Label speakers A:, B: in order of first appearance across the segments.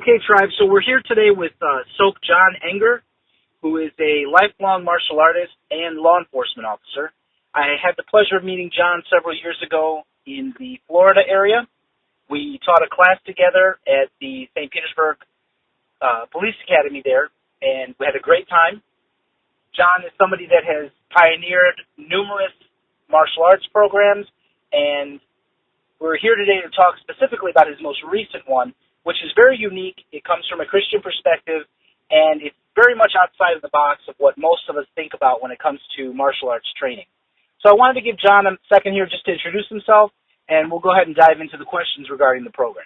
A: Okay, Tribe, so we're here today with Soke John Enger, who is a lifelong martial artist and law enforcement officer. I had the pleasure of meeting John several years ago in the Florida area. We taught a class together at the St. Petersburg Police Academy there, and we had a great time. John is somebody that has pioneered numerous martial arts programs, and we're here today to talk specifically about his most recent one, which is very unique. It comes from a Christian perspective, and it's very much outside of the box of what most of us think about when it comes to martial arts training. So I wanted to give John a second here just to introduce himself, and we'll go ahead and dive into the questions regarding the program.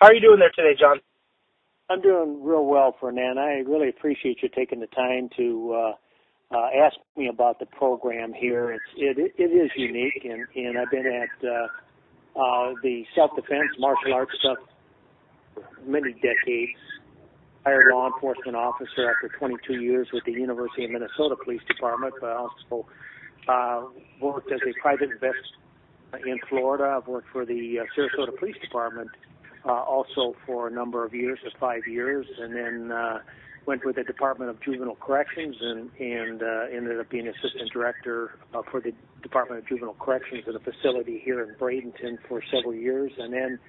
A: How are you doing there today, John?
B: I'm doing real well, Fernand. I really appreciate you taking the time to ask me about the program here. It is unique, and I've been at the self-defense martial arts stuff many decades. Hired law enforcement officer after 22 years with the University of Minnesota Police Department, but also worked as a private investigator in Florida. I've worked for the Sarasota Police Department also for a number of years, 5 years, and then went with the Department of Juvenile Corrections and ended up being assistant director for the Department of Juvenile Corrections at a facility here in Bradenton for several years, and then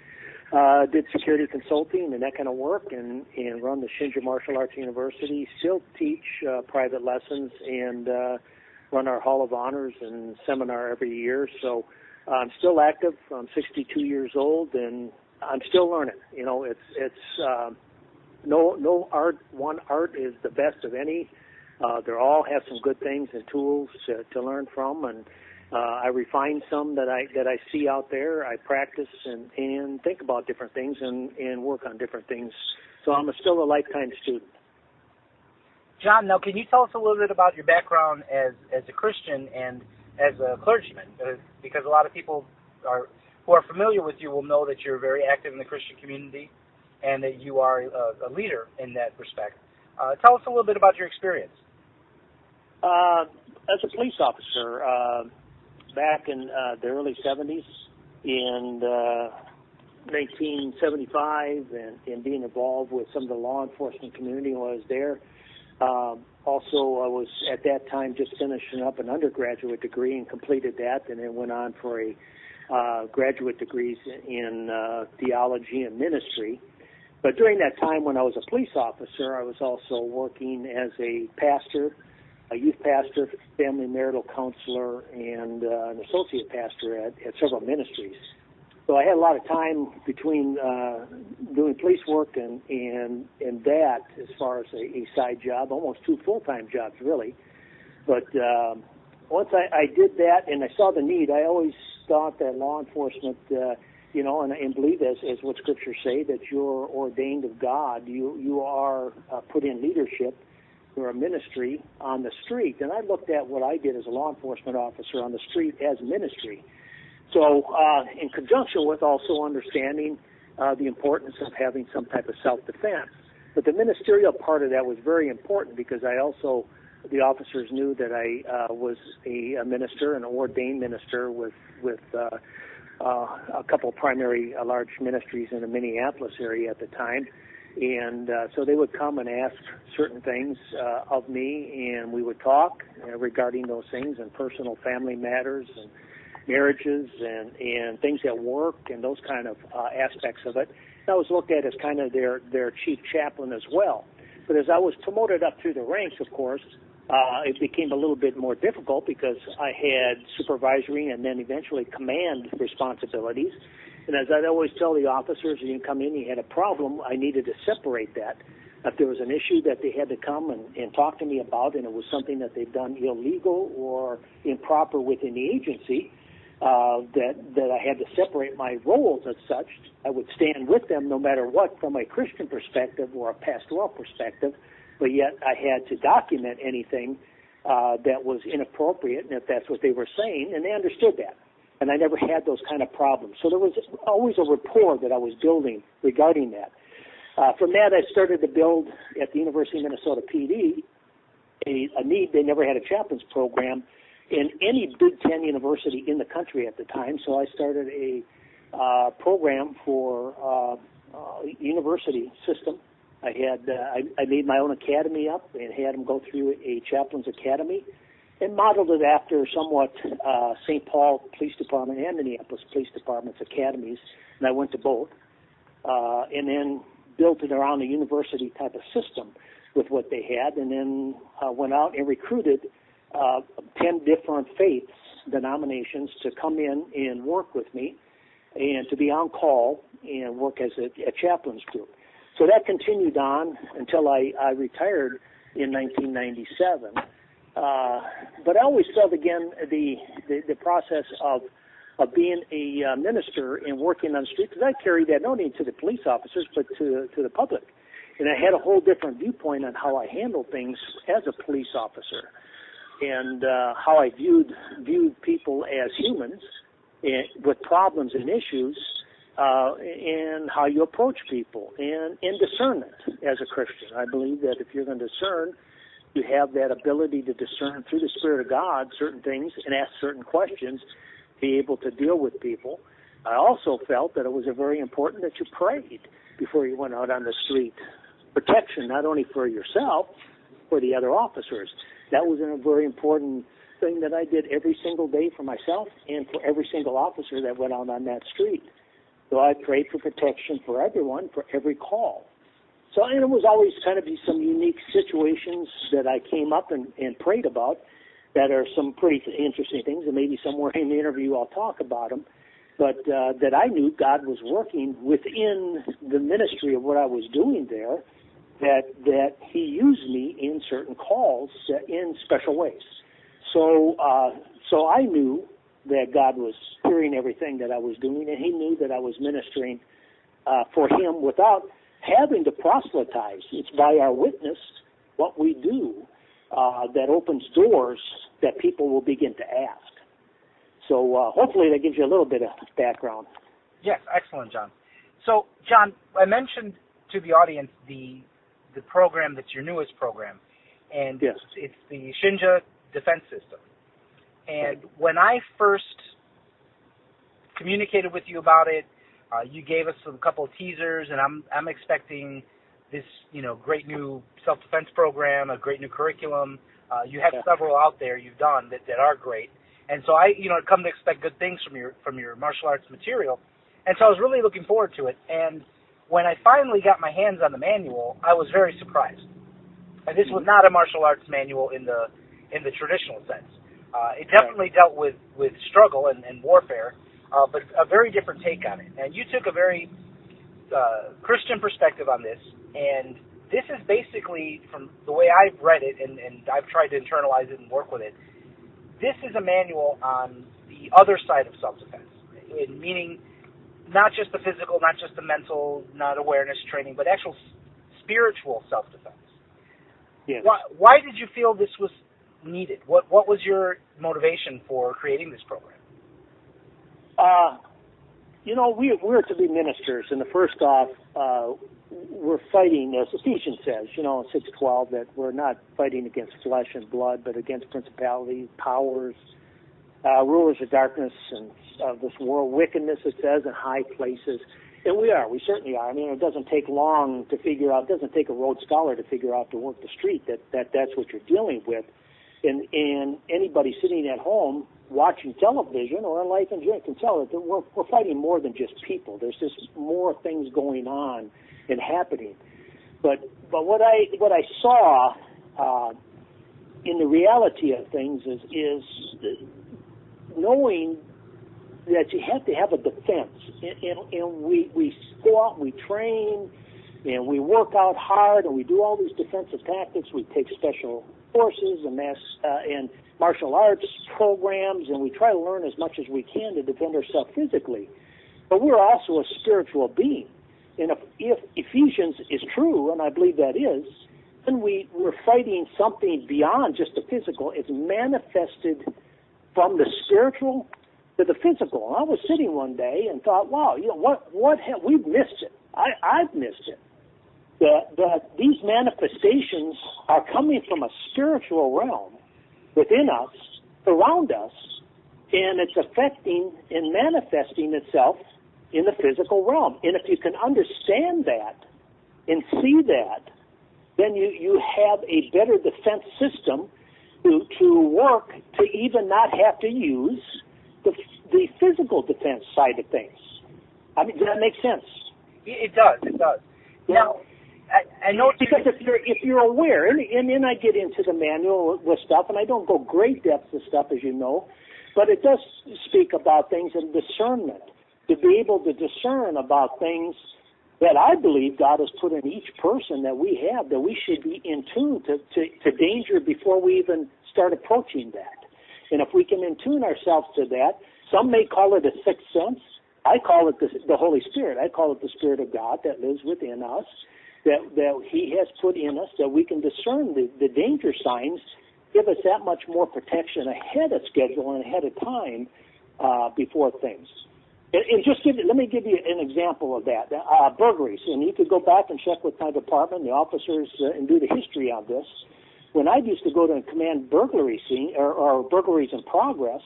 B: did security consulting and that kind of work, and run the Shinja Martial Arts University. Still teach private lessons and run our Hall of Honors and seminar every year. So I'm still active. I'm 62 years old, and I'm still learning. You know, it's no art. One art is the best of any. They all have some good things and tools to learn from, and I refine some that I see out there. I practice and think about different things and work on different things. So I'm still a lifetime student.
A: John, now can you tell us a little bit about your background as a Christian and as a clergyman? Because a lot of people who are familiar with you will know that you're very active in the Christian community and that you are a leader in that respect. Tell us a little bit about your experience.
B: As a police officer, back in the early 70s, in 1975, and being involved with some of the law enforcement community while I was there. Also, I was at that time just finishing up an undergraduate degree and completed that, and then went on for a graduate degrees in theology and ministry. But during that time when I was a police officer, I was also working as a pastor, a youth pastor, family marital counselor, and an associate pastor at several ministries. So I had a lot of time between doing police work and that, as far as a side job, almost two full-time jobs, really. But once I did that and I saw the need, I always thought that law enforcement, and believe as what scriptures say, that you're ordained of God. You are put in leadership or a ministry on the street. And I looked at what I did as a law enforcement officer on the street as ministry. So in conjunction with also understanding the importance of having some type of self-defense. But the ministerial part of that was very important because the officers knew that I was a minister, an ordained minister with a couple of primary large ministries in the Minneapolis area at the time. And so they would come and ask certain things of me, and we would talk regarding those things and personal family matters and marriages and things at work and those kind of aspects of it. I was looked at as kind of their chief chaplain as well. But as I was promoted up through the ranks, of course, it became a little bit more difficult because I had supervisory and then eventually command responsibilities. And as I'd always tell the officers, you come in, you had a problem, I needed to separate that. If there was an issue that they had to come and talk to me about, and it was something that they'd done illegal or improper within the agency, that I had to separate my roles as such, I would stand with them no matter what from a Christian perspective or a pastoral perspective, but yet I had to document anything that was inappropriate, and if that's what they were saying, and they understood that. And I never had those kind of problems. So there was always a rapport that I was building regarding that. From that, I started to build at the University of Minnesota PD a need. They never had a chaplain's program in any Big Ten university in the country at the time. So I started a program for university system. I made my own academy up and had them go through a chaplain's academy, and modeled it after somewhat St. Paul Police Department and Minneapolis Police Department's academies, and I went to both, and then built it around a university type of system with what they had, and then went out and recruited 10 different faiths, denominations, to come in and work with me and to be on call and work as a chaplain's group. So that continued on until I retired in 1997. But I always felt, again, the process of being a minister and working on the street, because I carried that not only to the police officers but to the public. And I had a whole different viewpoint on how I handled things as a police officer, and how I viewed people as humans with problems and issues, and how you approach people, and in discernment as a Christian. I believe that if you're going to discern, you have that ability to discern through the Spirit of God certain things and ask certain questions, be able to deal with people. I also felt that it was very important that you prayed before you went out on the street. Protection, not only for yourself, for the other officers. That was a very important thing that I did every single day for myself and for every single officer that went out on that street. So I prayed for protection for everyone, for every call. So, and it was always kind of some unique situations that I came up and prayed about that are some pretty interesting things, and maybe somewhere in the interview I'll talk about them, but that I knew God was working within the ministry of what I was doing there, that He used me in certain calls in special ways. So I knew that God was hearing everything that I was doing, and He knew that I was ministering for Him without having to proselytize. It's by our witness, what we do, that opens doors that people will begin to ask. So hopefully that gives you a little bit of background.
A: Yes, excellent, John. So, John, I mentioned to the audience the program that's your newest program, and
B: yes,
A: it's the Shinja Defense System. And when I first communicated with you about it, you gave us a couple of teasers, and I'm expecting this, great new self-defense program, a great new curriculum. You have several out there you've done that are great, and so I, come to expect good things from your martial arts material, and so I was really looking forward to it. And when I finally got my hands on the manual, I was very surprised. And this was not a martial arts manual in the traditional sense. It definitely dealt with struggle and warfare, but a very different take on it. And you took a very Christian perspective on this, and this is basically, from the way I've read it, and I've tried to internalize it and work with it, this is a manual on the other side of self-defense, meaning not just the physical, not just the mental, not awareness training, but actual spiritual self-defense.
B: Yes.
A: Why did you feel this was needed? What was your motivation for creating this program?
B: We're to be ministers, and first off, we're fighting, as Ephesians says, in 6:12, that we're not fighting against flesh and blood, but against principalities, powers, rulers of darkness and of this world, wickedness, it says, in high places. And we certainly are. I mean, it doesn't take long to figure out, it doesn't take a Rhodes Scholar to figure out to work the street that's what you're dealing with. And anybody sitting at home watching television or on Life and Drink can tell that we're fighting more than just people. There's just more things going on and happening. But what I saw in the reality of things is knowing that you have to have a defense, and we go out and we train, and we work out hard, and we do all these defensive tactics. We take special forces and martial arts programs, and we try to learn as much as we can to defend ourselves physically. But we're also a spiritual being, and if Ephesians is true, and I believe that is, then we're fighting something beyond just the physical. It's manifested from the spiritual to the physical. And I was sitting one day and thought, wow, we've missed it. I've missed it. That these manifestations are coming from a spiritual realm within us, around us, and it's affecting and manifesting itself in the physical realm. And if you can understand that and see that, then you have a better defense system to work to even not have to use the physical defense side of things. I mean, does that make sense?
A: It does. It does.
B: Yeah.
A: Now, I know
B: because if you're aware, and then I get into the manual with stuff, and I don't go great depths of stuff, as you know, but it does speak about things in discernment, to be able to discern about things that I believe God has put in each person that we have, that we should be in tune to danger before we even start approaching that. And if we can in tune ourselves to that, some may call it a sixth sense. I call it the Holy Spirit. I call it the Spirit of God that lives within us, that He has put in us, that we can discern the danger signs, give us that much more protection ahead of schedule and ahead of time before things. And just let me give you an example of that. Burglaries, and you could go back and check with my department, the officers, and do the history on this. When I used to go to a command burglary scene or burglaries in progress,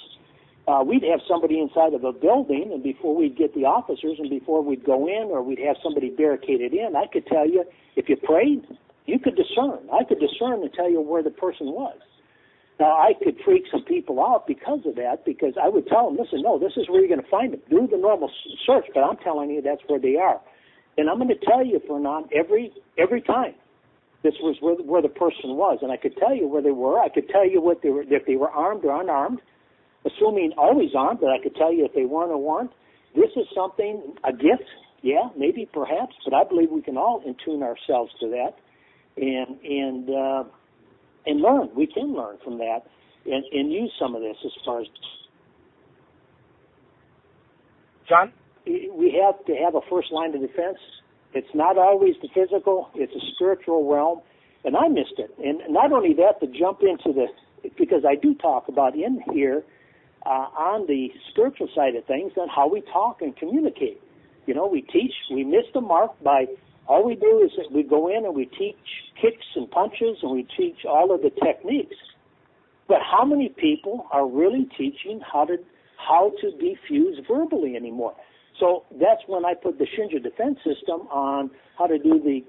B: we'd have somebody inside of a building, and before we'd get the officers, and before we'd go in, or we'd have somebody barricaded in, I could tell you, if you prayed, you could discern. I could discern and tell you where the person was. Now, I could freak some people out because of that, because I would tell them, listen, no, this is where you're going to find them. Do the normal search, but I'm telling you that's where they are. And I'm going to tell you, Fernand, every time this was where the person was. And I could tell you where they were. I could tell you if they were armed or unarmed, assuming always armed, but I could tell you if they weren't or weren't. This is something, a gift, yeah, maybe, perhaps, but I believe we can all attune ourselves to that and learn. We can learn from that and use some of this as far as...
A: John?
B: We have to have a first line of defense. It's not always the physical. It's a spiritual realm, and I missed it. And not only that, to jump into because I do talk about in here on the spiritual side of things and how we talk and communicate. You know, we teach, we miss the mark by... All we do is that we go in and we teach kicks and punches and we teach all of the techniques. But how many people are really teaching how to defuse verbally anymore? So that's when I put the Shinja Defense System on how to do the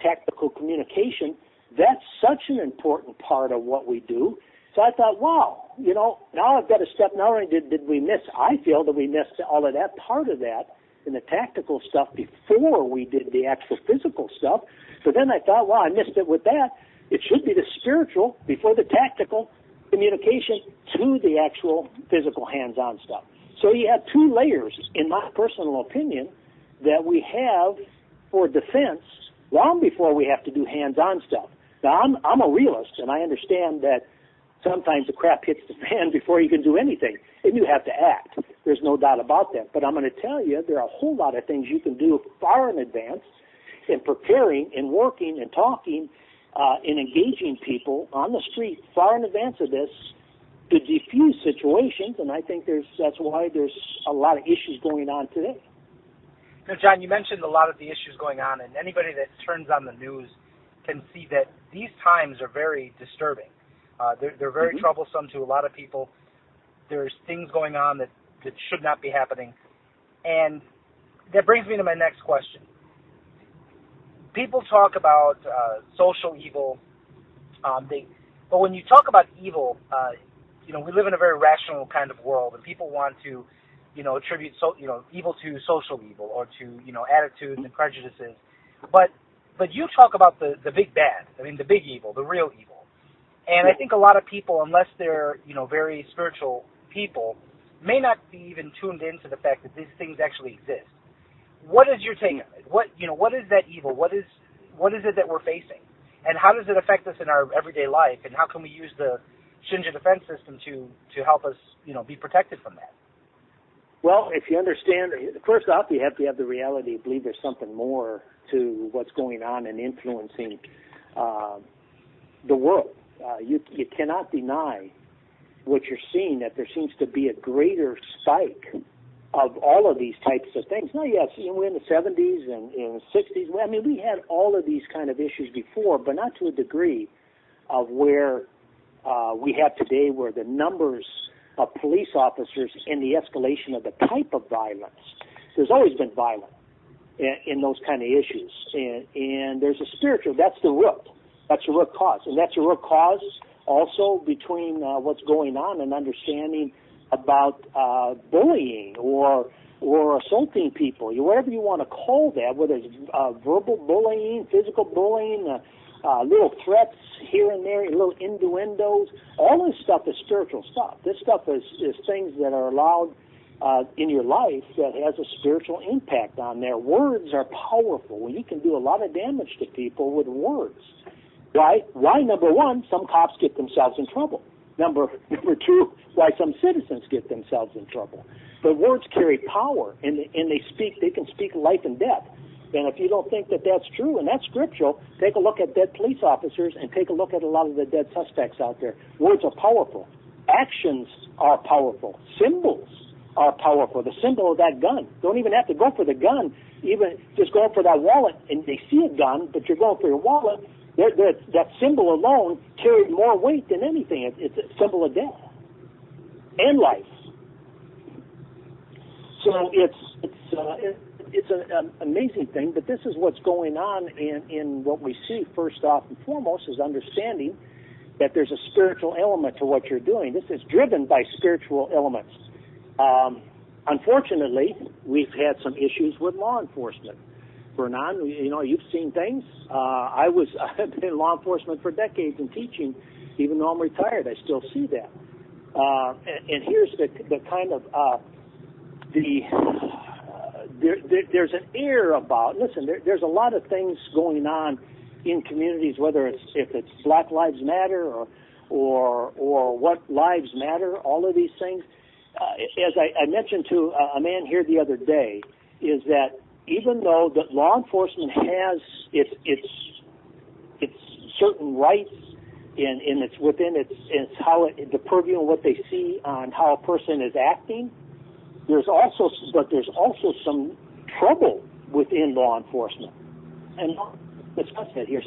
B: tactical communication. That's such an important part of what we do. So I thought, wow, you know, now I've got to step. Not only did we miss, I feel that we missed all of that part of that in the tactical stuff before we did the actual physical stuff. So then I thought, well, I missed it with that. It should be the spiritual before the tactical communication to the actual physical hands-on stuff. So you have two layers, in my personal opinion, that we have for defense long before we have to do hands-on stuff. Now, I'm a realist, and I understand that sometimes the crap hits the fan before you can do anything, and you have to act. There's no doubt about that. But I'm going to tell you, there are a whole lot of things you can do far in advance in preparing and working and talking and engaging people on the street far in advance of this to defuse situations, and I think that's why there's a lot of issues going on today.
A: Now, John, you mentioned a lot of the issues going on, and anybody that turns on the news can see that these times are very disturbing. They're very troublesome to a lot of people. There's things going on that should not be happening. And that brings me to my next question. People talk about social evil, but when you talk about evil, we live in a very rational kind of world, and people want to, attribute evil to social evil or to attitudes and prejudices. But you talk about the big bad. I mean, the big evil, the real evil. And I think a lot of people, unless they're very spiritual people, may not be even tuned into the fact that these things actually exist. What is your take on it? What is that evil? What is it that we're facing? And how does it affect us in our everyday life? And how can we use the Shinja Defense System to help us, be protected from that?
B: Well, if you understand, first off, you have to have the reality of believe there's something more to what's going on and influencing the world. You cannot deny what you're seeing, that there seems to be a greater spike of all of these types of things. Now, yes, we're in the 70s and in the 60s. I mean, we had all of these kind of issues before, but not to a degree of where we have today, where the numbers of police officers and the escalation of the type of violence there's always been violence in those kind of issues. And there's a spiritual, that's the root. That's the root cause. And that's the root cause also between what's going on and understanding about bullying or assaulting people, whatever you want to call that, whether it's verbal bullying, physical bullying, little threats here and there, little innuendos. All this stuff is spiritual stuff. This stuff is things that are allowed in your life that has a spiritual impact on there. Words are powerful. Well, you can do a lot of damage to people with words. Why? Number one, some cops get themselves in trouble. Number two, why some citizens get themselves in trouble. But words carry power, and they can speak life and death. And if you don't think that that's true, and that's scriptural, take a look at dead police officers and take a look at a lot of the dead suspects out there. Words are powerful. Actions are powerful. Symbols are powerful. The symbol of that gun. Don't even have to go for the gun. Even just going for that wallet, and they see a gun, but you're going for your wallet. That symbol alone carried more weight than anything. It's a symbol of death and life. So it's an amazing thing, but this is what's going on in what we see first off and foremost is understanding that there's a spiritual element to what you're doing. This is driven by spiritual elements. Unfortunately, we've had some issues with law enforcement. Vernon, you've seen things. I've been in law enforcement for decades and teaching. Even though I'm retired, I still see that. And here's the kind of there's an air about. Listen, there's a lot of things going on in communities, whether if it's Black Lives Matter or what lives matter. All of these things. As I mentioned to a man here the other day, is that even though the law enforcement has its certain rights and it's within it's how the purview of what they see on how a person is acting, there's also some trouble within law enforcement, and I'll discuss that here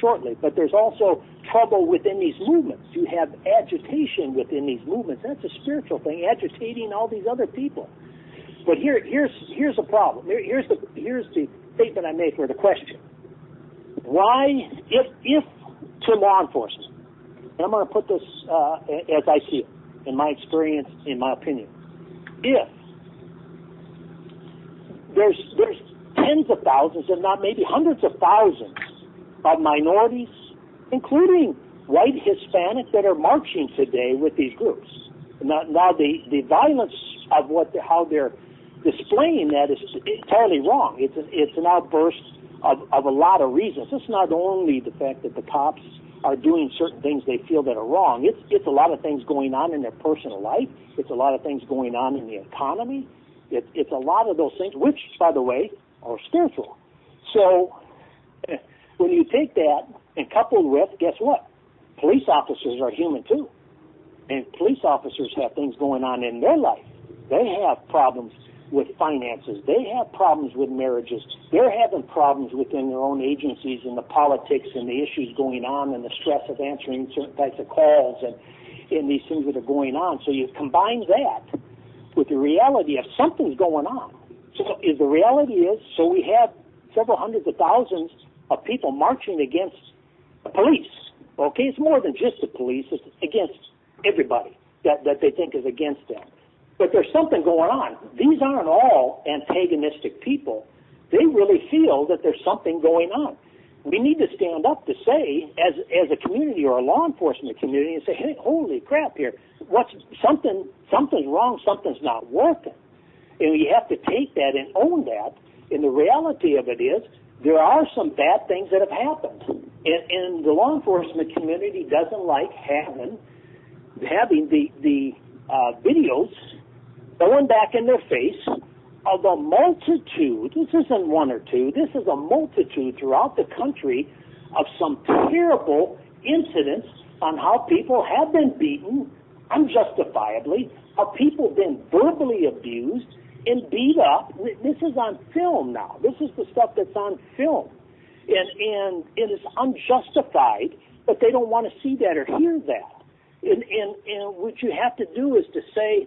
B: shortly. But there's also trouble within these movements. You have agitation within these movements. That's a spiritual thing, agitating all these other people. But here's a problem. Here's the statement I make, or the question. Why, if to law enforcement, and I'm going to put this as I see it, in my experience, in my opinion, if there's tens of thousands, if not maybe hundreds of thousands of minorities, including white Hispanic, that are marching today with these groups. Now the violence of how they're displaying that is entirely wrong. It's an outburst of a lot of reasons. It's not only the fact that the cops are doing certain things they feel that are wrong. It's a lot of things going on in their personal life. It's a lot of things going on in the economy. It's a lot of those things, which, by the way, are spiritual. So when you take that and coupled with, guess what? Police officers are human too. And police officers have things going on in their life. They have problems with finances. They have problems with marriages. They're having problems within their own agencies and the politics and the issues going on and the stress of answering certain types of calls and these things that are going on. So you combine that with the reality of something's going on. So the reality is, so we have several hundreds of thousands of people marching against the police. Okay, it's more than just the police. It's against everybody that they think is against them. But there's something going on. These aren't all antagonistic people. They really feel that there's something going on. We need to stand up to say, as a community or a law enforcement community, and say, hey, holy crap here, something's wrong, something's not working. And we have to take that and own that. And the reality of it is, there are some bad things that have happened. And the law enforcement community doesn't like having the videos going back in their face of a multitude. This isn't one or two. This is a multitude throughout the country of some terrible incidents on how people have been beaten unjustifiably, how people have been verbally abused and beat up. This is on film now. This is the stuff that's on film. And it is unjustified, but they don't want to see that or hear that. And what you have to do is to say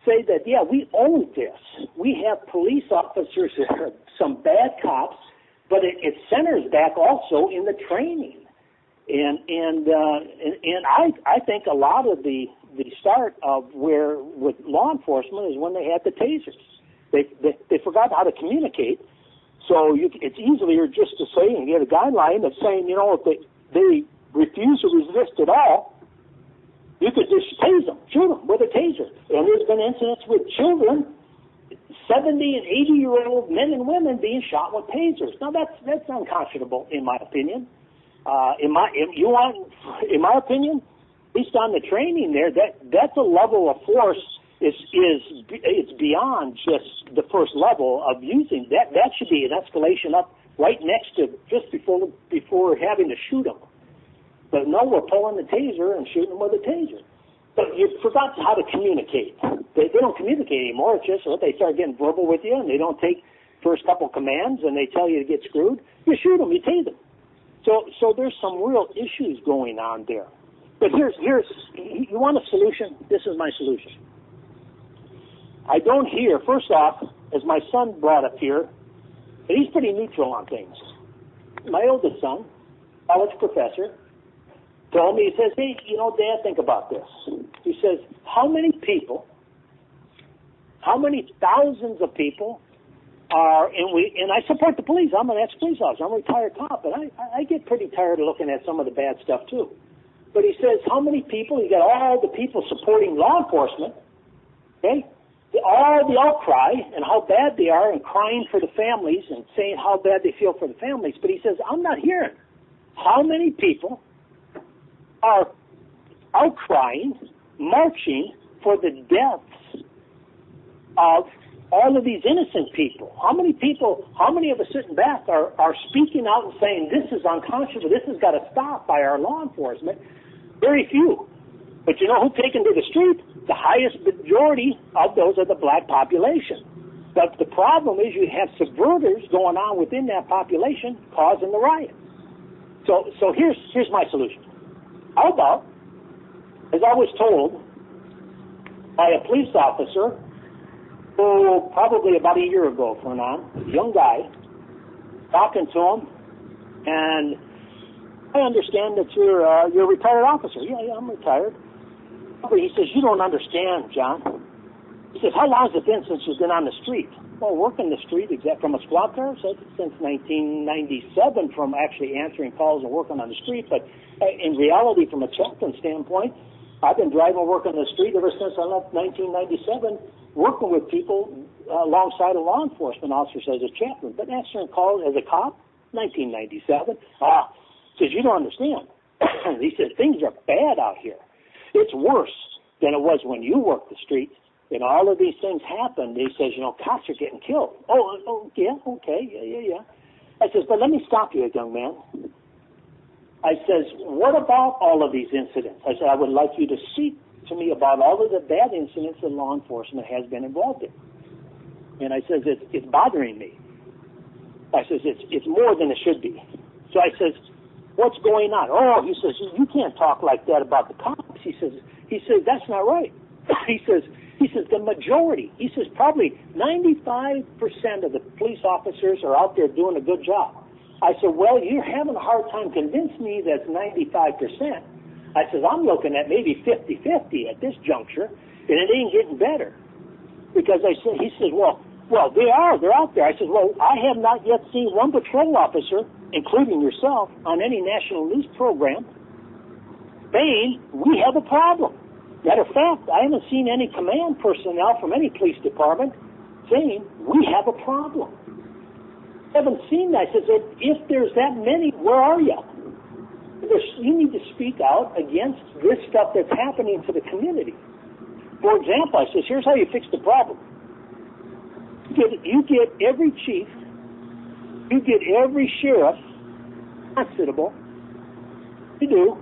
B: say that, yeah, we own this. We have police officers that are some bad cops, but it centers back also in the training. And I think a lot of the start of where with law enforcement is when they had the tasers. They forgot how to communicate. So it's easier just to say and get a guideline of saying, if they refuse to resist at all, you could just tase them, shoot them with a taser. And there's been incidents with children, 70 and 80-year-old men and women being shot with tasers. Now that's unconscionable in my opinion. In my opinion, based on the training there, that's a level of force it's beyond just the first level of using that. That should be an escalation up right next to just before having to shoot them. But no, we're pulling the taser and shooting them with a taser. But you forgot how to communicate. They don't communicate anymore. It's just that they start getting verbal with you and they don't take first couple commands and they tell you to get screwed. You shoot them, you tase them. So there's some real issues going on there. But here's you want a solution? This is my solution. I don't hear, first off, as my son brought up here, he's pretty neutral on things. My oldest son, college professor, told me, he says, hey, Dad, think about this. He says, how many thousands of people are, and I support the police. I'm an ex-police officer. I'm a retired cop, but I get pretty tired of looking at some of the bad stuff too. But he says, how many people, you got all the people supporting law enforcement, okay? All the outcry and how bad they are and crying for the families and saying how bad they feel for the families. But he says, I'm not hearing how many people are outcrying, marching for the deaths of all of these innocent people. How many of us sitting back are speaking out and saying, this is unconscionable, this has got to stop by our law enforcement? Very few. But you know who's taken to the street? The highest majority of those are the black population. But the problem is you have subverters going on within that population causing the riot. So here's my solution. How about, as I was told by a police officer, probably about a year ago, a young guy, talking to him, and I understand that you're a retired officer. Yeah, I'm retired. But he says, you don't understand, John. He says, how long has it been since you've been on the street? Well, working the street from a squad car since 1997 from actually answering calls and working on the street. But in reality, from a chaplain standpoint, I've been driving and working the street ever since I left 1997, working with people alongside of law enforcement officers as a chaplain. But answering calls as a cop, 1997. Says, you don't understand. He says, things are bad out here. It's worse than it was when you worked the streets. And all of these things happen. He says, cops are getting killed. Oh, yeah, okay, yeah. I says, but let me stop you, young man. I says, what about all of these incidents? I said, I would like you to speak to me about all of the bad incidents that law enforcement has been involved in. And I says, it's bothering me. I says, it's more than it should be. So I says, what's going on? Oh, he says, you can't talk like that about the cops. He says, that's not right. He says, the majority, he says, probably 95% of the police officers are out there doing a good job. I said, well, you're having a hard time convincing me that's 95%. I says, I'm looking at maybe 50-50 at this juncture, and it ain't getting better. Because he says, well, they're out there. I said, well, I have not yet seen one patrol officer, including yourself, on any national news program saying we have a problem. Matter of fact, I haven't seen any command personnel from any police department saying we have a problem. I haven't seen that. I said, if there's that many, where are you? You need to speak out against this stuff that's happening to the community. For example, I says, here's how you fix the problem. You get every chief, you get every sheriff, constable, you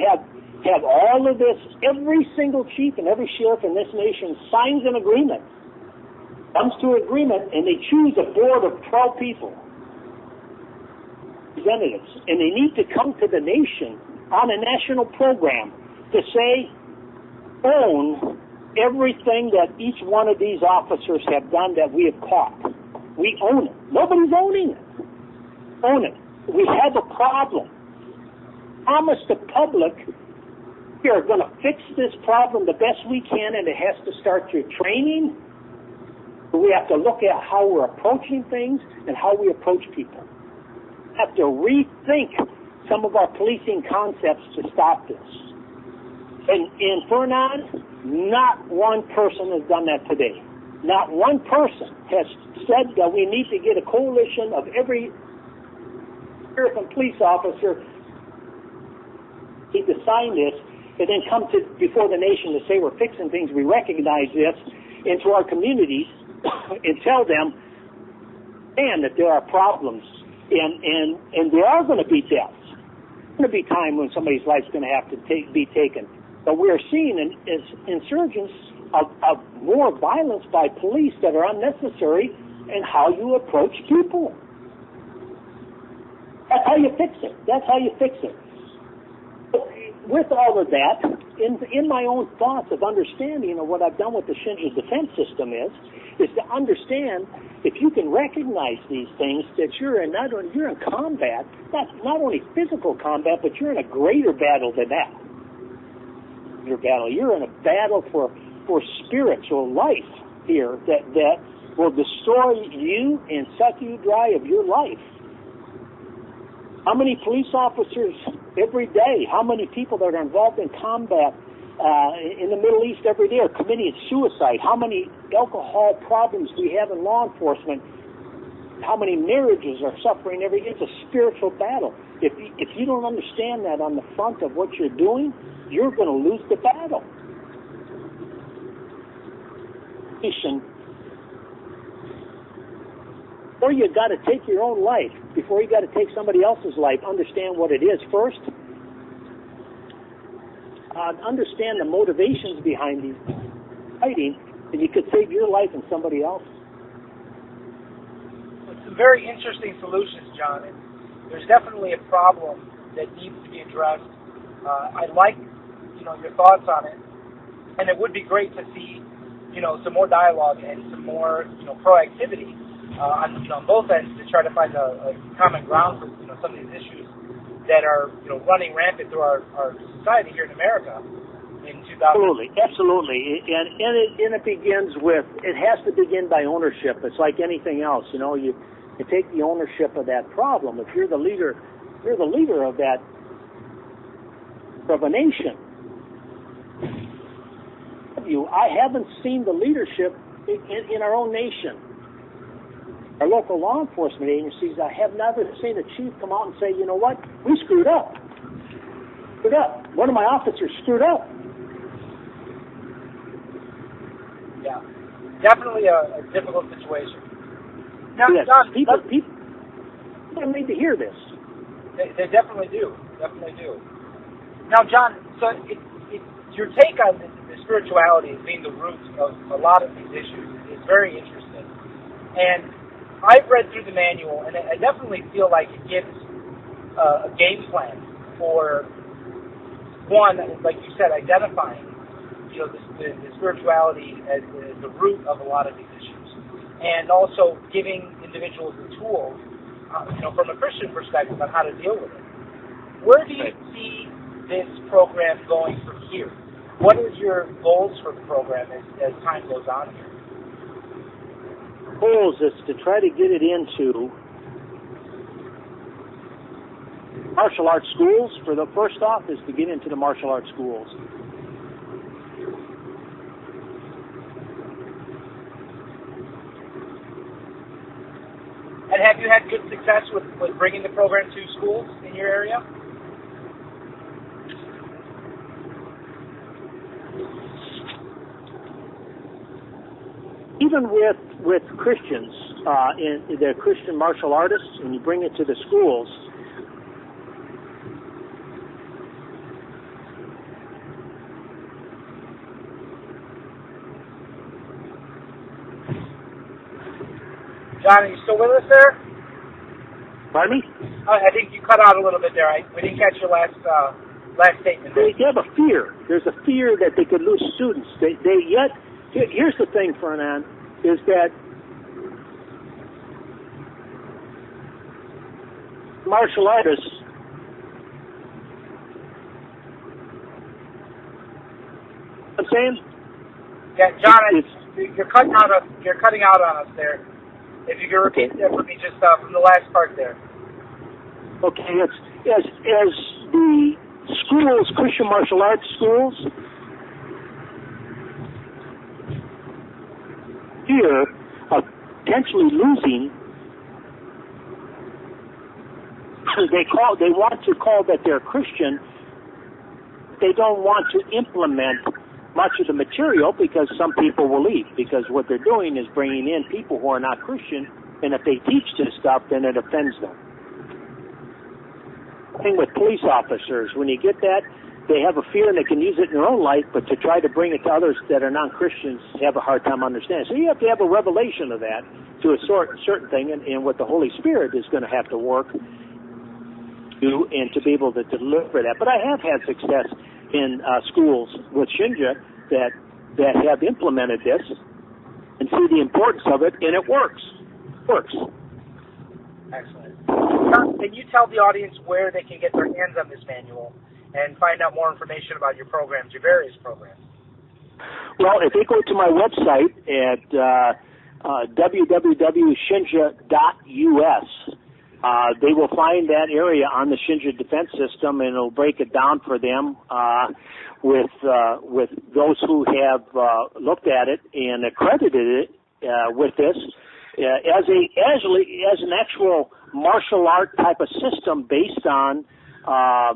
B: have all of this, every single chief and every sheriff in this nation signs an agreement, comes to an agreement, and they choose a board of 12 people, representatives, and they need to come to the nation on a national program to say, own everything that each one of these officers have done that we have caught. We own it. Nobody's owning it. Own it. We have a problem. Promise the public we are going to fix this problem the best we can, and it has to start through training. We have to look at how we're approaching things and how we approach people. We have to rethink some of our policing concepts to stop this. And in Fernand, not one person has done that today. Not one person has said that we need to get a coalition of every sheriff and police officer need to sign this and then come to before the nation to say we're fixing things, we recognize this, into our communities and tell them, man, that there are problems and there are going to be deaths. There's going to be time when somebody's life's going to have to be taken. But we are seeing as insurgents of more violence by police that are unnecessary and how you approach people. That's how you fix it. That's how you fix it. With all of that, in my own thoughts of understanding of what I've done with the Shinja Defense System is to understand if you can recognize these things that you're in you're in combat, not only physical combat, but you're in a greater battle than that. You're in a battle for spiritual life here that will destroy you and suck you dry of your life. How many police officers every day, how many people that are involved in combat in the Middle East every day are committing suicide? How many alcohol problems we have in law enforcement? How many marriages are suffering every day? It's a spiritual battle. If you don't understand that on the front of what you're doing, you're going to lose the battle. Or you got to take your own life before you got to take somebody else's life. Understand what it is first. Understand the motivations behind these fighting, and you could save your life and somebody else.
A: Some very interesting solutions, John. And there's definitely a problem that needs to be addressed. I like, your thoughts on it, and it would be great to see, some more dialogue and some more, proactivity. On both ends to try to find a common ground for some of these issues that are running rampant through our society here in America in 2000.
B: Absolutely, and it begins with, it has to begin by ownership. It's like anything else, you take the ownership of that problem. If you're the leader of that of a nation. I haven't seen the leadership in our own nation. Our local law enforcement agencies, I have never seen a chief come out and say, you know what, we screwed up. One of my officers screwed up.
A: Yeah, definitely a difficult situation. Now,
B: yes,
A: John,
B: people need to hear this.
A: They definitely do. Now, John, so your take on the spirituality as being the root of a lot of these issues is very interesting. And I've read through the manual, and I definitely feel like it gives a game plan for, one, like you said, identifying, the spirituality as the root of a lot of these issues, and also giving individuals the tools, from a Christian perspective on how to deal with it. Where do you see this program going from here? What is your goals for the program as time goes on here?
B: Goals is to try to get it into martial arts schools. For the first off, is to get into the martial arts schools.
A: And have you had good success with bringing the program to schools in your area?
B: Even with Christians, in the Christian martial artists, and you bring it to the schools,
A: John, are you still with us there?
B: Pardon me?
A: I think you cut out a little bit there. We didn't catch your last last statement.
B: They have a fear. There's a fear that they could lose students. Here's the thing, Fernand, is that martial artists I'm saying?
A: Yeah, John, you're cutting out on us there. If you could repeat that for me just from the last part there.
B: Okay, it's as the schools, Christian martial arts schools, fear of potentially losing. They want to call that they're Christian. They don't want to implement much of the material because some people will leave, because what they're doing is bringing in people who are not Christian, and if they teach this stuff, then it offends them. Thing with police officers, when you get that, they have a fear and they can use it in their own life, but to try to bring it to others that are non-Christians have a hard time understanding. So you have to have a revelation of that to a certain thing, and what the Holy Spirit is going to have to work do and to be able to deliver that. But I have had success in schools with Shinja that have implemented this and see the importance of it, and it works.
A: Excellent. John, can you tell the audience where they can get their hands on this manual and find out more information about your programs, your various programs?
B: Well, if they go to my website at www.shinja.us, they will find that area on the Shinja Defense System, and it'll break it down for them with those who have looked at it and accredited it with this as an actual martial art type of system based on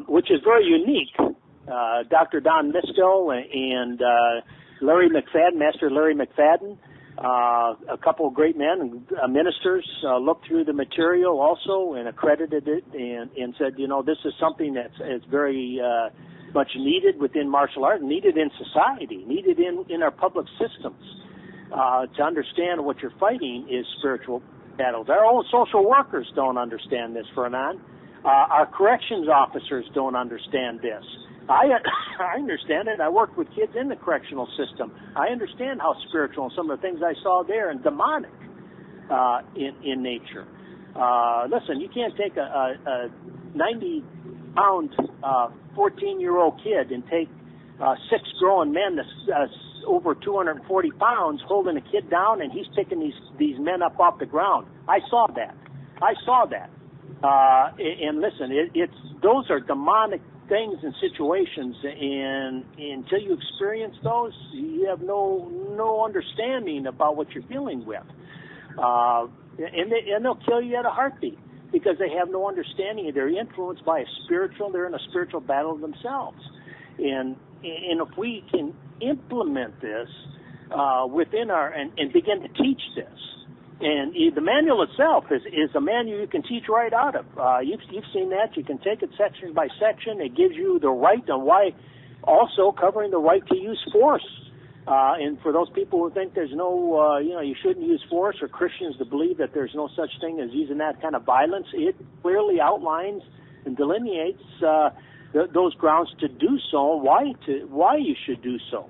B: which is very unique. Dr. Don Miskell and Larry McFadden, Master Larry McFadden. A couple of great men, ministers, looked through the material also and accredited it and said, this is something that's very much needed within martial art, needed in society, needed in our public systems. To understand what you're fighting is spiritual battles. Our own social workers don't understand this, Fernand. Our corrections officers don't understand this. I understand it. I worked with kids in the correctional system. I understand how spiritual and some of the things I saw there and demonic in nature. Listen, you can't take a 90-pound 14-year-old kid and take 6 grown men that's over 240 pounds holding a kid down, and he's picking these men up off the ground. I saw that. And listen, those are demonic things and situations, and until you experience those, you have no understanding about what you're dealing with. And they'll kill you at a heartbeat because they have no understanding. They're influenced by they're in a spiritual battle themselves. And if we can implement this within and begin to teach this, and the manual itself is a manual you can teach right out of. You've seen that. You can take it section by section. It gives you the right and why, also covering the right to use force. And for those people who think there's no, you shouldn't use force, or Christians to believe that there's no such thing as using that kind of violence, it clearly outlines and delineates those grounds to do so, why you should do so.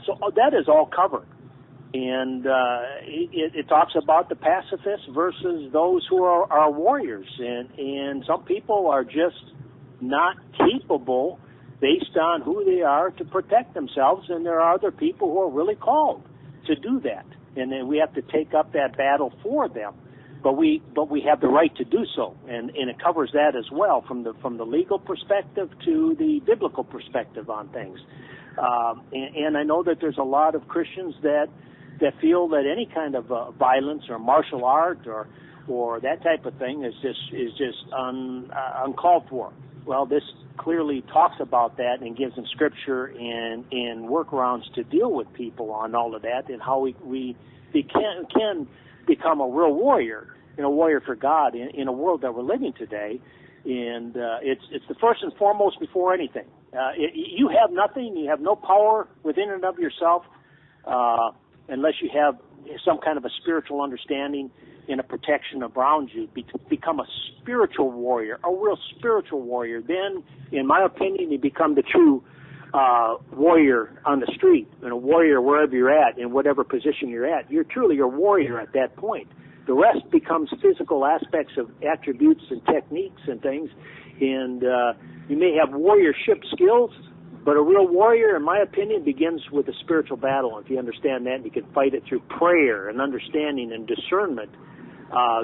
B: So that is all covered. And it talks about the pacifists versus those who are warriors. And some people are just not capable, based on who they are, to protect themselves. And there are other people who are really called to do that. And then we have to take up that battle for them. But we have the right to do so. And it covers that as well, from the legal perspective to the biblical perspective on things. And I know that there's a lot of Christians that feel that any kind of violence or martial art or that type of thing is just uncalled for. Well, this clearly talks about that and gives them scripture and workarounds to deal with people on all of that, and how we can become a real warrior, a warrior for God in a world that we're living today. And it's the first and foremost before anything. You have nothing. You have no power within and of yourself unless you have some kind of a spiritual understanding and a protection around you, become a spiritual warrior, a real spiritual warrior. Then, in my opinion, you become the true warrior on the street, and a warrior wherever you're at, in whatever position you're at. You're truly a warrior at that point. The rest becomes physical aspects of attributes and techniques and things, and you may have warriorship skills, but a real warrior, in my opinion, begins with a spiritual battle. If you understand that, and you can fight it through prayer and understanding and discernment,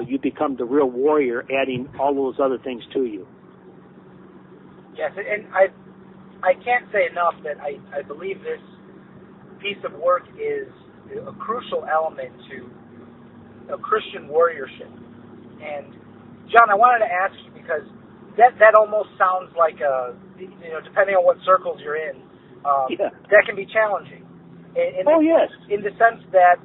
B: you become the real warrior, adding all those other things to you.
A: Yes, and I can't say enough that I believe this piece of work is a crucial element to a Christian warriorship. And John, I wanted to ask you, because that almost sounds like depending on what circles you're in, that can be challenging. Yes. In the sense that,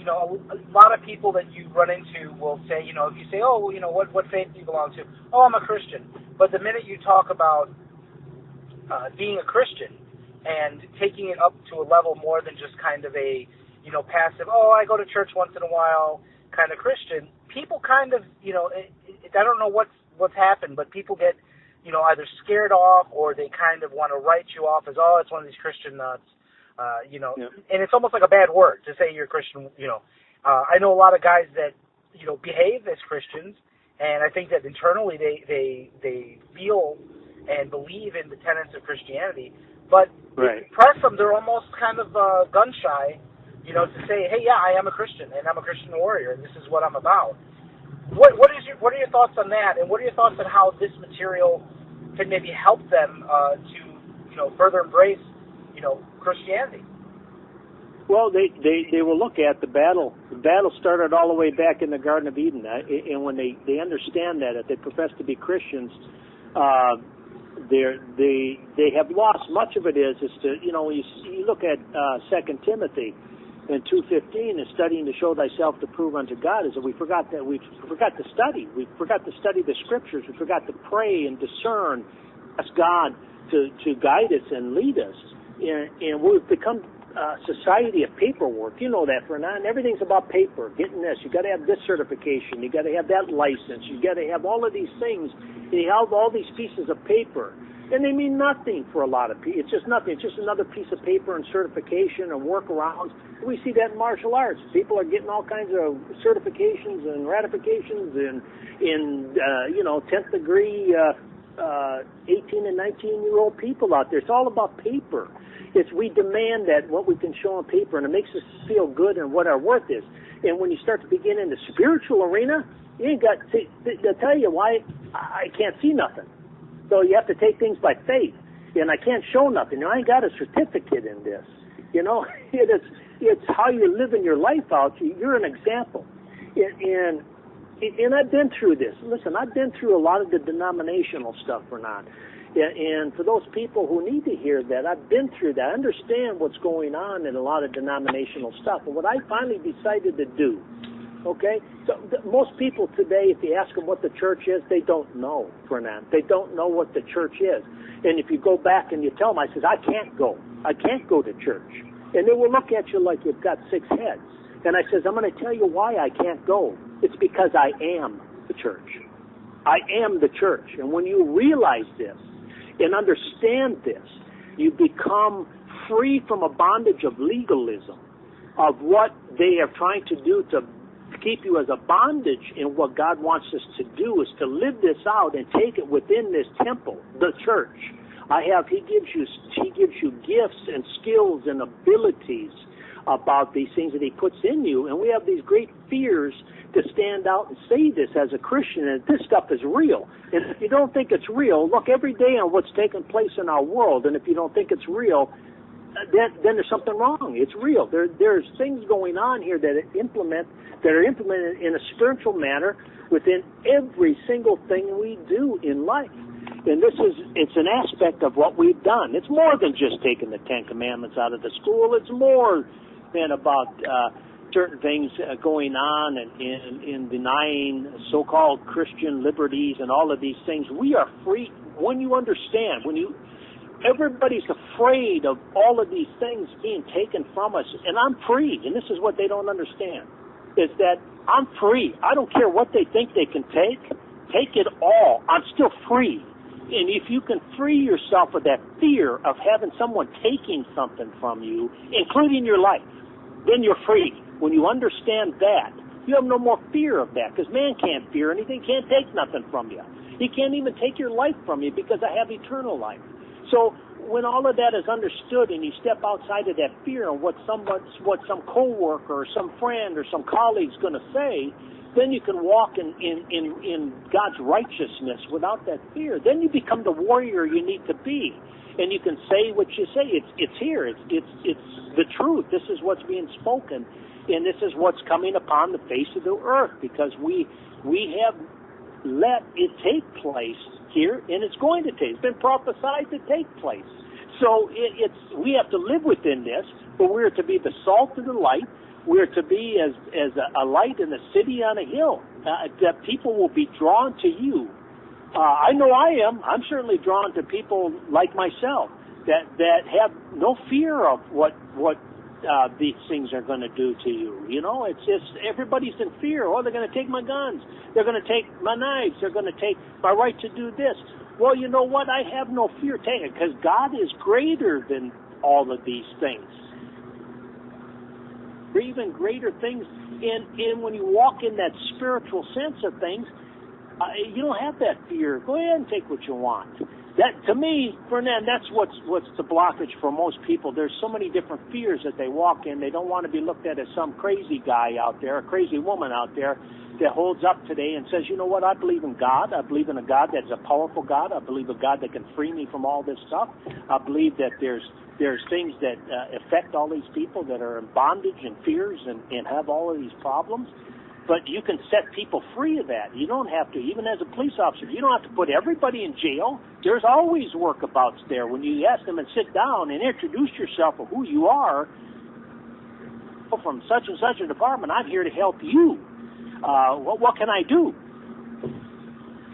A: a lot of people that you run into will say, if you say, what faith do you belong to? Oh, I'm a Christian. But the minute you talk about being a Christian and taking it up to a level more than just kind of a, passive, I go to church once in a while kind of Christian, people kind of, I don't know what's happened, but people get, either scared off, or they kind of want to write you off as, it's one of these Christian nuts, and it's almost like a bad word to say you're a Christian, I know a lot of guys that, behave as Christians, and I think that internally they feel and believe in the tenets of Christianity, but if you press them, they're almost kind of gun-shy, to say, hey, yeah, I am a Christian, and I'm a Christian warrior, and this is what I'm about. What are your thoughts on that, and what are your thoughts on how this material can maybe help them to further embrace Christianity?
B: Well, they will look at the battle. The battle started all the way back in the Garden of Eden, and when they understand that, if they profess to be Christians, they have lost. Much of it is to you look at 2 Timothy. And 2:15 is studying to show thyself to prove unto God, is that we forgot to study. We forgot to study the Scriptures. We forgot to pray and discern, ask God to guide us and lead us. And we've become a society of paperwork. You know that, Fernand. Everything's about paper. Getting this. You got to have this certification. You got to have that license. You got to have all of these things. And you have all these pieces of paper. And they mean nothing for a lot of people. It's just nothing. It's just another piece of paper and certification and workarounds. We see that in martial arts. People are getting all kinds of certifications and ratifications in 10th degree 18 and 19-year-old people out there. It's all about paper. We demand that what we can show on paper, and it makes us feel good and what our worth is. And when you start to begin in the spiritual arena, you ain't got to, they'll tell you why I can't see nothing. So you have to take things by faith, and I can't show nothing. I ain't got a certificate in this. It's how you're living your life out. You're an example. And I've been through this. Listen, I've been through a lot of the denominational stuff, Fernand. And for those people who need to hear that, I've been through that. I understand what's going on in a lot of denominational stuff. And what I finally decided to do, so most people today, if you ask them what the church is, they don't know, Fernand. They don't know what the church is. And if you go back and you tell them, I says, I can't go to church. And they will look at you like you've got 6 heads. And I says, I'm going to tell you why I can't go. It's because I am the church. I am the church. And when you realize this and understand this, you become free from a bondage of legalism, of what they are trying to do to keep you as a bondage. And what God wants us to do is to live this out and take it within this temple, the church. He gives you gifts and skills and abilities about these things that He puts in you, and we have these great fears to stand out and say this as a Christian, and this stuff is real. And if you don't think it's real, look every day on what's taking place in our world, and if you don't think it's real, then there's something wrong. It's real. There's things going on here that are implemented in a spiritual manner within every single thing we do in life. And it's an aspect of what we've done. It's more than just taking the 10 Commandments out of the school. It's more than about certain things going on and in denying so-called Christian liberties and all of these things. We are free when you understand, everybody's afraid of all of these things being taken from us, and I'm free, and this is what they don't understand. is that I'm free. I don't care what they think they can take. Take it all. I'm still free. And if you can free yourself of that fear of having someone taking something from you, including your life, then you're free. When you understand that, you have no more fear of that, because man can't fear anything, can't take nothing from you. He can't even take your life from you because I have eternal life. So when all of that is understood and you step outside of that fear of what some coworker or some friend or some colleague's going to say, then you can walk in God's righteousness without that fear. Then you become the warrior you need to be, and you can say what you say. It's here. It's the truth. This is what's being spoken, and this is what's coming upon the face of the earth, because we have let it take place here, and it's going to take. It's been prophesied to take place. So we have to live within this, but we're to be the salt of the light. We're to be as a light in the city on a hill, that people will be drawn to you. I know I am. I'm certainly drawn to people like myself that have no fear of what these things are going to do to you. You know, it's just everybody's in fear. Oh, they're going to take my guns. They're going to take my knives. They're going to take my right to do this. Well, you know what? I have no fear taking it, because God is greater than all of these things. Or even greater things. And when you walk in that spiritual sense of things, you don't have that fear. Go ahead and take what you want. That, to me, Fernand, that's what's the blockage for most people. There's so many different fears that they walk in. They don't want to be looked at as some crazy guy out there, a crazy woman out there that holds up today and says, you know what, I believe in God. I believe in a God that's a powerful God. I believe a God that can free me from all this stuff. I believe that there's things that affect all these people that are in bondage and fears and have all of these problems. But you can set people free of that. You don't have to, even as a police officer, you don't have to put everybody in jail. There's always workabouts there. When you ask them and sit down and introduce yourself of who you are, from such and such a department, I'm here to help you. What can I do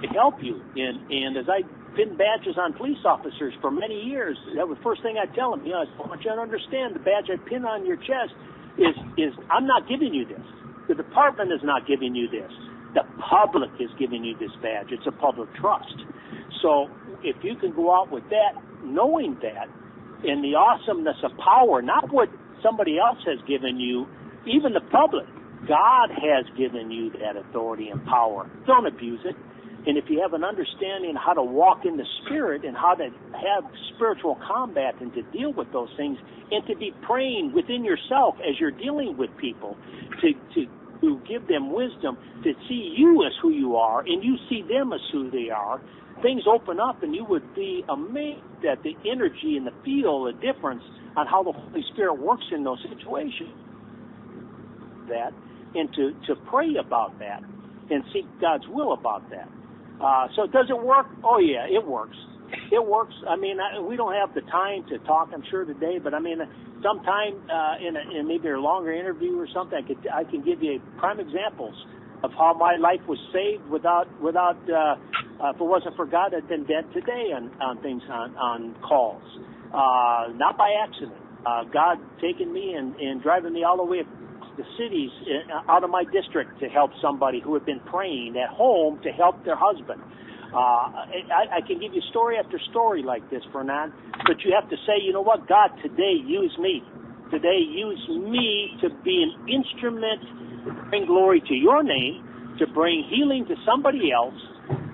B: to help you? And as I pin badges on police officers for many years, that was the first thing I tell them. You know, I want you to understand the badge I pin on your chest is I'm not giving you this. The department is not giving you this. The public is giving you this badge. It's a public trust. So if you can go out with that, knowing that, and the awesomeness of power, not what somebody else has given you, even the public, God has given you that authority and power. Don't abuse it. And if you have an understanding how to walk in the Spirit and how to have spiritual combat and to deal with those things, and to be praying within yourself as you're dealing with people, to give them wisdom, to see you as who you are and you see them as who they are, things open up and you would be amazed at the energy and the feel, the difference on how the Holy Spirit works in those situations. That, and to pray about that and seek God's will about that. So does it work? Oh, yeah, it works. It works. I mean, we don't have the time to talk, I'm sure, today, but I mean, sometime in maybe a longer interview or something, I can give you prime examples of how my life was saved without if it wasn't for God, I'd been dead today on things, on calls. Not by accident. God taking me and driving me all the way the cities out of my district to help somebody who had been praying at home to help their husband. I can give you story after story like this, Fernand, but you have to say, you know what, God, today use me. Today use me to be an instrument to bring glory to your name, to bring healing to somebody else.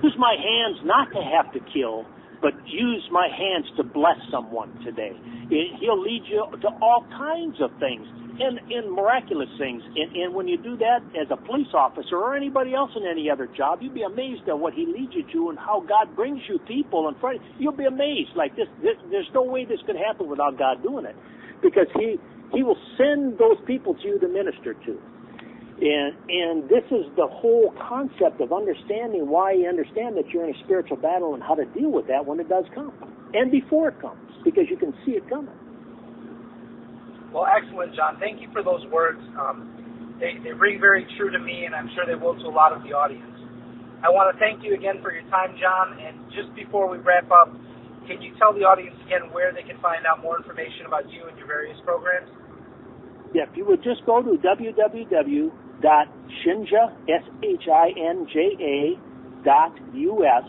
B: Use my hands not to have to kill, but use my hands to bless someone today. He'll lead you to all kinds of things. And miraculous things. And when you do that as a police officer or anybody else in any other job, you'll be amazed at what he leads you to and how God brings you people in front of you. You'll be amazed. Like this, there's no way this could happen without God doing it, because he will send those people to you to minister to. And this is the whole concept of understanding why you understand that you're in a spiritual battle and how to deal with that when it does come and before it comes, because you can see it coming.
A: Well, excellent, John. Thank you for those words. They ring very true to me, and I'm sure they will to a lot of the audience. I want to thank you again for your time, John. And just before we wrap up, can you tell the audience again where they can find out more information about you and your various programs?
B: Yeah, if you would just go to www.sokejohnenger.com, www.shinja, SHINJA.US,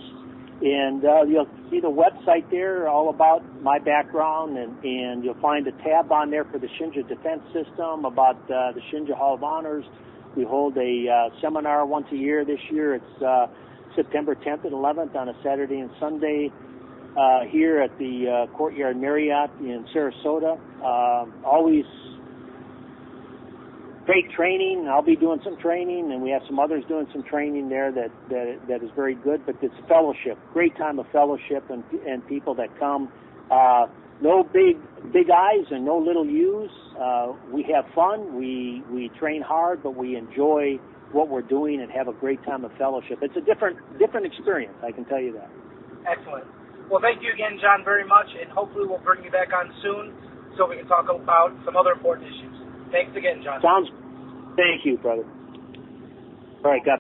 B: and you'll see the website there, all about my background, and you'll find a tab on there for the Shinja Defense System, about the Shinja Hall of Honors. We hold a seminar once a year. This year it's September 10th and 11th on a Saturday and Sunday here at the Courtyard Marriott in Sarasota. Always great training. I'll be doing some training, and we have some others doing some training there that is very good. But it's fellowship, great time of fellowship, and people that come. No big I's and no little U's. We have fun. We train hard, but we enjoy what we're doing and have a great time of fellowship. It's a different experience, I can tell you that.
A: Excellent. Well, thank you again, John, very much, and hopefully we'll bring you back on soon so we can talk about some other important issues. Thanks again, John.
B: Thank you, brother. All right, God.